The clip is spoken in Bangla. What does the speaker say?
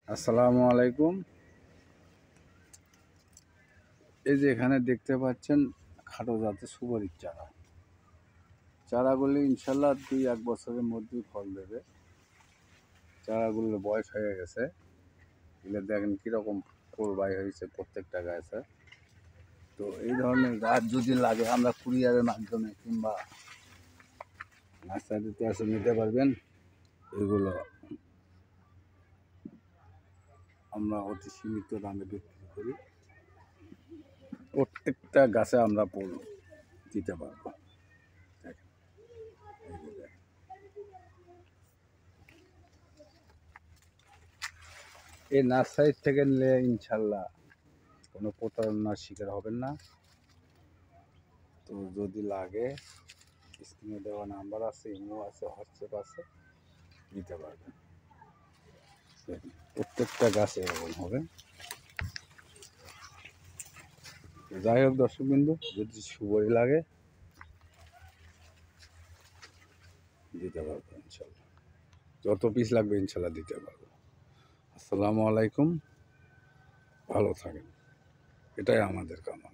আসসালামু আলাইকুম। এই যে এখানে দেখতে পাচ্ছেন খাটো জাতের সুপারির চারাগুলি ইনশাল্লাহ 2-1 বছরের মধ্যেই ফল দেবে। চারাগুলোর বয়স হয়ে গেছে, এগুলো দেখেন কীরকম ফুল বাই হয়েছে প্রত্যেকটা গাছে। তো এই ধরনের গাছ যদি লাগে আমরা কুরিয়ারের মাধ্যমে কিংবা নার্সারিতে এসে নিতে পারবেন। এগুলো আমরা অতি সীমিত দামে বিক্রি করি। প্রত্যেকটা গাছে আমরা ফুল দিতে পারবো। এই নার্সারি থেকে নিলে ইনশাল্লাহ কোনো প্রতারণার শিকার হবেন না। তো যদি লাগে স্ক্রিনে দেওয়া নাম্বার আছে, ইমো আছে, হোয়াটসঅ্যাপ আছে, নিতে পারবেন। প্রত্যেকটা গাছে এরকম হবে। যাই হোক দর্শকবৃন্দ, যদি সুবরি লাগে দিতে পারবো ইনশাল্লাহ, যত পিস লাগবে ইনশাল্লাহ দিতে পারবো। আসসালামু আলাইকুম, ভালো থাকেন, এটাই আমাদের কামনা।